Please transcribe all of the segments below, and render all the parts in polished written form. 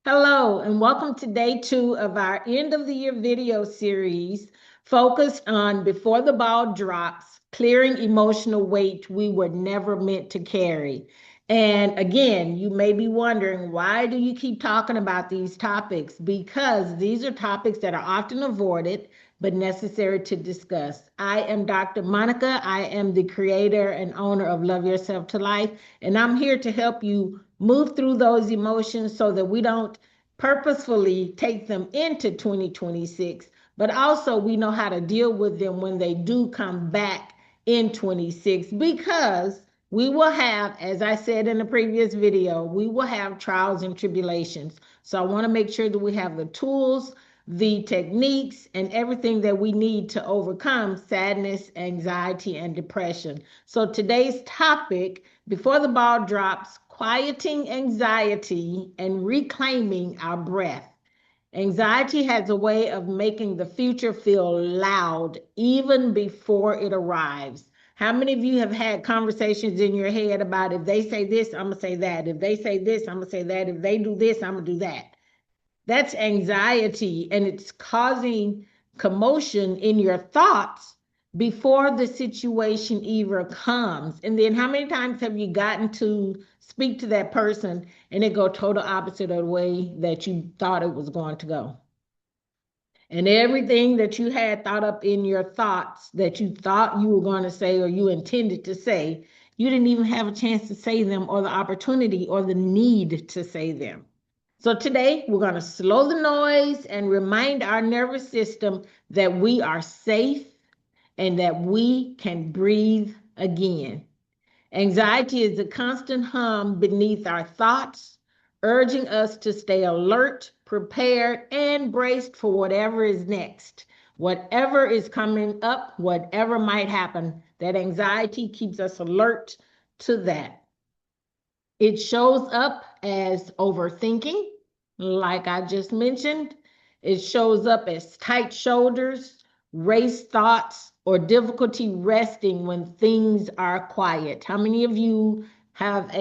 Hello, and welcome to day 2 of our end of the year video series focused on before the ball drops, clearing emotional weight we were never meant to carry. And again, you may be wondering, why do you keep talking about these topics? Because these are topics that are often avoided but necessary to discuss. I am Dr. Monica. I am the creator and owner of Love Yourself to Life, and I'm here to help you move through those emotions so that we don't purposefully take them into 2026, but also we know how to deal with them when they do come back in 26, because we will have, as I said in the previous video, we will have trials and tribulations. So I want to make sure that we have the tools, the techniques, and everything that we need to overcome sadness, anxiety, and depression. So today's topic, before the ball drops, quieting anxiety and reclaiming our breath. Anxiety has a way of making the future feel loud even before it arrives. How many of you have had conversations in your head about, if they say this, I'm going to say that. If they say this, I'm going to say that. If they do this, I'm going to do that. That's anxiety, and it's causing commotion in your thoughts before the situation even comes. And then how many times have you gotten to speak to that person and it go total opposite of the way that you thought it was going to go? And everything that you had thought up in your thoughts that you thought you were going to say or you intended to say, you didn't even have a chance to say them, or the opportunity or the need to say them. So today we're going to slow the noise and remind our nervous system that we are safe and that we can breathe again. Anxiety is a constant hum beneath our thoughts, urging us to stay alert, prepared, and braced for whatever is next. Whatever is coming up, whatever might happen, that anxiety keeps us alert to that. It shows up as overthinking, like I just mentioned. It shows up as tight shoulders, raced thoughts, or difficulty resting when things are quiet. How many of you have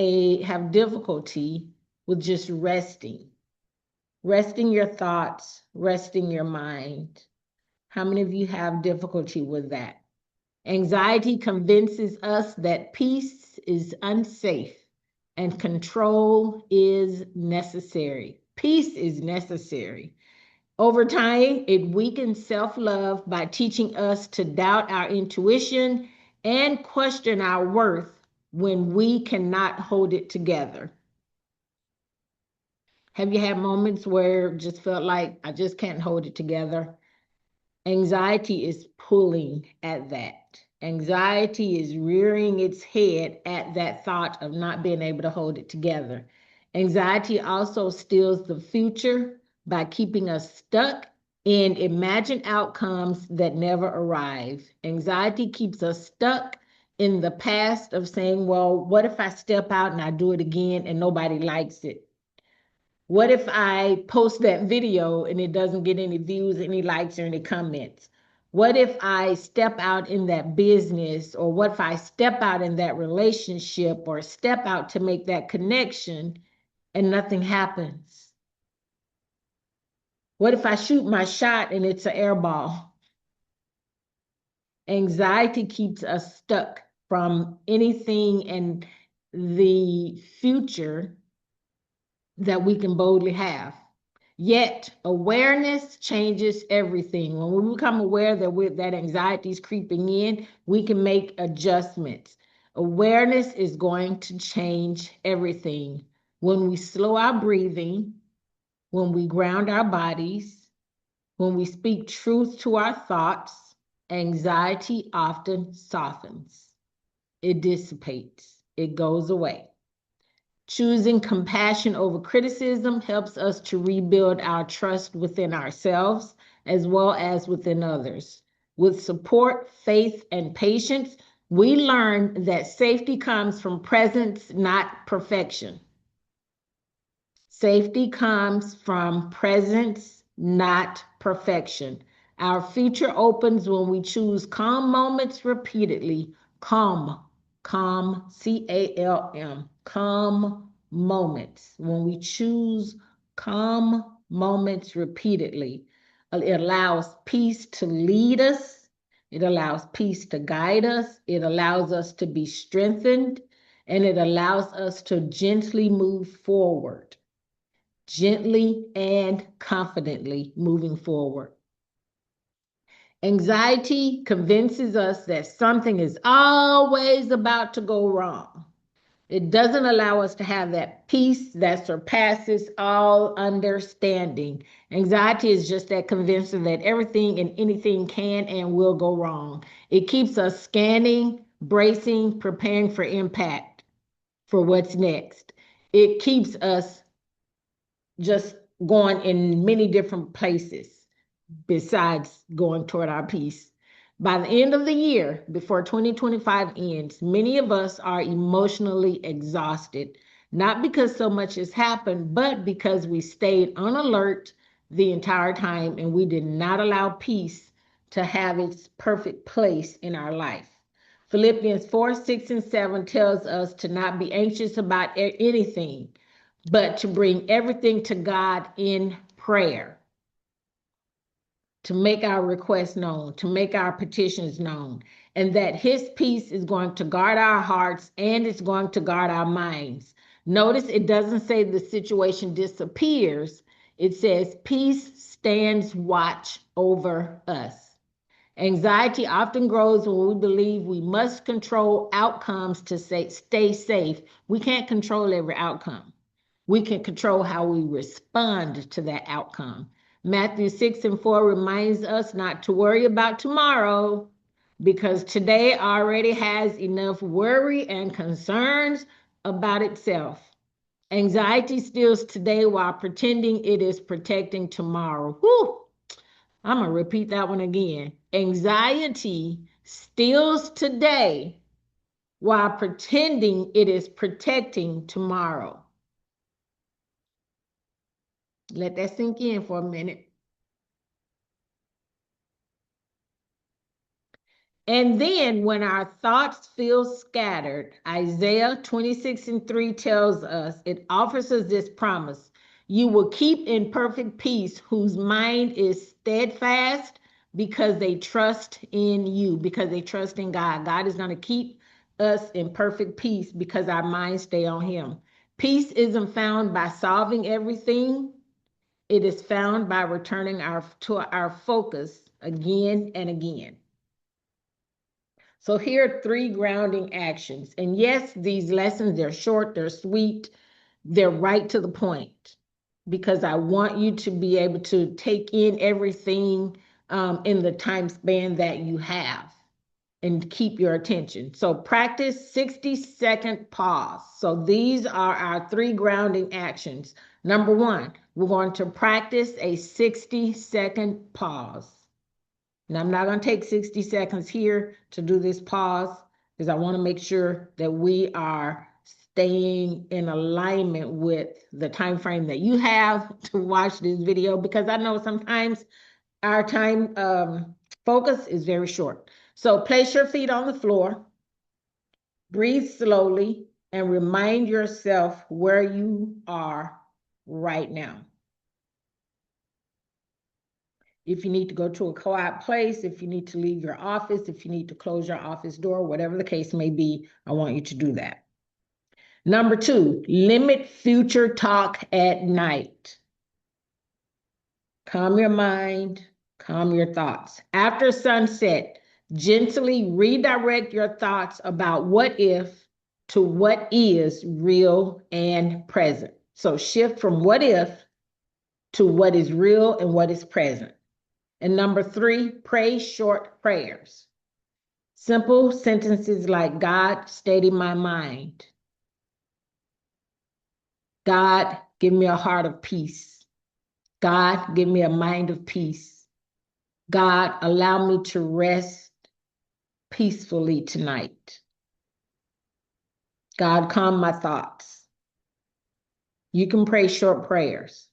difficulty with just resting? Resting your thoughts, resting your mind. How many of you have difficulty with that? Anxiety convinces us that peace is unsafe and control is necessary. Peace is necessary. Over time, it weakens self-love by teaching us to doubt our intuition and question our worth when we cannot hold it together. Have you had moments where it just felt like, I just can't hold it together? Anxiety is pulling at that. Anxiety is rearing its head at that thought of not being able to hold it together. Anxiety also steals the future by keeping us stuck in imagined outcomes that never arrive. Anxiety keeps us stuck in the past of saying, well, what if I step out and I do it again and nobody likes it? What if I post that video and it doesn't get any views, any likes, or any comments? What if I step out in that business, or what if I step out in that relationship, or step out to make that connection and nothing happens? What if I shoot my shot and it's an air ball? Anxiety keeps us stuck from anything in the future that we can boldly have. Yet awareness changes everything. When we become aware that anxiety is creeping in, we can make adjustments. Awareness is going to change everything. When we slow our breathing, when we ground our bodies, when we speak truth to our thoughts, anxiety often softens. It dissipates. It goes away. Choosing compassion over criticism helps us to rebuild our trust within ourselves as well as within others. With support, faith, and patience, we learn that safety comes from presence, not perfection. Safety comes from presence, not perfection. Our future opens when we choose calm moments repeatedly. Calm, calm, CALM, calm moments. When we choose calm moments repeatedly. It allows peace to lead us. It allows peace to guide us. It allows us to be strengthened, and it allows us to gently move forward, gently and confidently moving forward. Anxiety convinces us that something is always about to go wrong. It doesn't allow us to have that peace that surpasses all understanding. Anxiety is just that convincing that everything and anything can and will go wrong. It keeps us scanning, bracing, preparing for impact, for what's next. It keeps us just going in many different places besides going toward our peace. By the end of the year, before 2025 ends, many of us are emotionally exhausted, not because so much has happened, but because we stayed on alert the entire time and we did not allow peace to have its perfect place in our life. Philippians 4, 6, and 7 tells us to not be anxious about anything, but to bring everything to God in prayer, to make our requests known, to make our petitions known, and that his peace is going to guard our hearts and it's going to guard our minds. Notice it doesn't say the situation disappears. It says peace stands watch over us. Anxiety often grows when we believe we must control outcomes to stay safe. We can't control every outcome. We can control how we respond to that outcome. Matthew 6 and 4 reminds us not to worry about tomorrow because today already has enough worry and concerns about itself. Anxiety steals today while pretending it is protecting tomorrow. Whew. I'm going to repeat that one again. Anxiety steals today while pretending it is protecting tomorrow. Let that sink in for a minute. And then when our thoughts feel scattered, Isaiah 26 and 3 tells us, it offers us this promise. You will keep in perfect peace whose mind is steadfast because they trust in you, because they trust in God. God is going to keep us in perfect peace because our minds stay on him. Peace isn't found by solving everything. It is found by returning to our focus again and again. So here are 3 grounding actions. And yes, these lessons, they're short, they're sweet, they're right to the point because I want you to be able to take in everything in the time span that you have and keep your attention. So practice 60-second pause. So these are our 3 grounding actions. Number 1, we're going to practice a 60-second pause. And I'm not going to take 60 seconds here to do this pause because I want to make sure that we are staying in alignment with the time frame that you have to watch this video, because I know sometimes our time focus is very short. So place your feet on the floor, breathe slowly, and remind yourself where you are right now. If you need to go to a quiet place, if you need to leave your office, if you need to close your office door, whatever the case may be, I want you to do that. Number 2, limit future talk at night. Calm your mind, calm your thoughts. After sunset, gently redirect your thoughts about what if to what is real and present. So shift from what if to what is real and what is present. And number 3, pray short prayers. Simple sentences like, God, steady my mind. God, give me a heart of peace. God, give me a mind of peace. God, allow me to rest peacefully tonight. God, calm my thoughts. You can pray short prayers.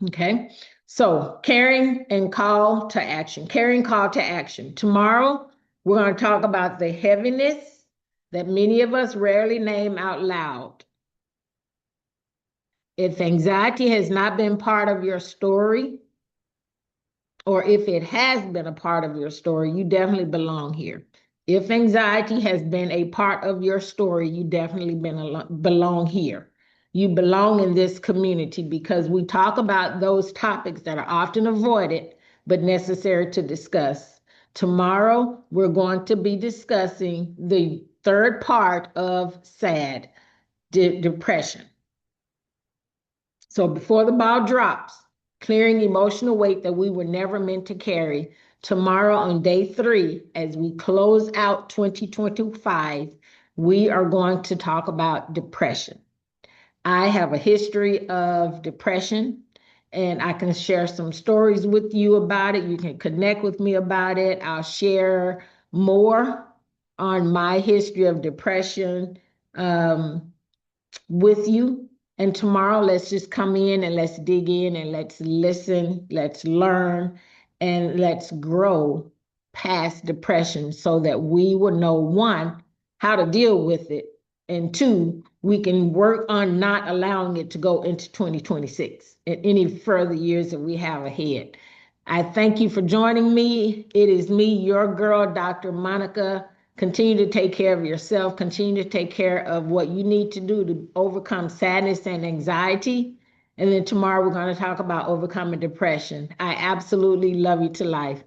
Okay? So, caring and call to action. Caring call to action. Tomorrow, we're going to talk about the heaviness that many of us rarely name out loud. If anxiety has not been part of your story, or if it has been a part of your story, you definitely belong here. If anxiety has been a part of your story, you definitely belong here. You belong in this community because we talk about those topics that are often avoided but necessary to discuss. Tomorrow, we're going to be discussing the third part of SAD, depression. So before the ball drops, clearing emotional weight that we were never meant to carry. Tomorrow on day 3, as we close out 2025, we are going to talk about depression. I have a history of depression, and I can share some stories with you about it. You can connect with me about it. I'll share more on my history of depression. With you. And tomorrow, let's just come in and let's dig in and let's listen, let's learn, and let's grow past depression so that we will know, one, how to deal with it, and two, we can work on not allowing it to go into 2026 and any further years that we have ahead. I thank you for joining me. It is me, your girl, Dr. Monica. Continue to take care of yourself. Continue to take care of what you need to do to overcome sadness and anxiety. And then tomorrow we're going to talk about overcoming depression. I absolutely love you to life.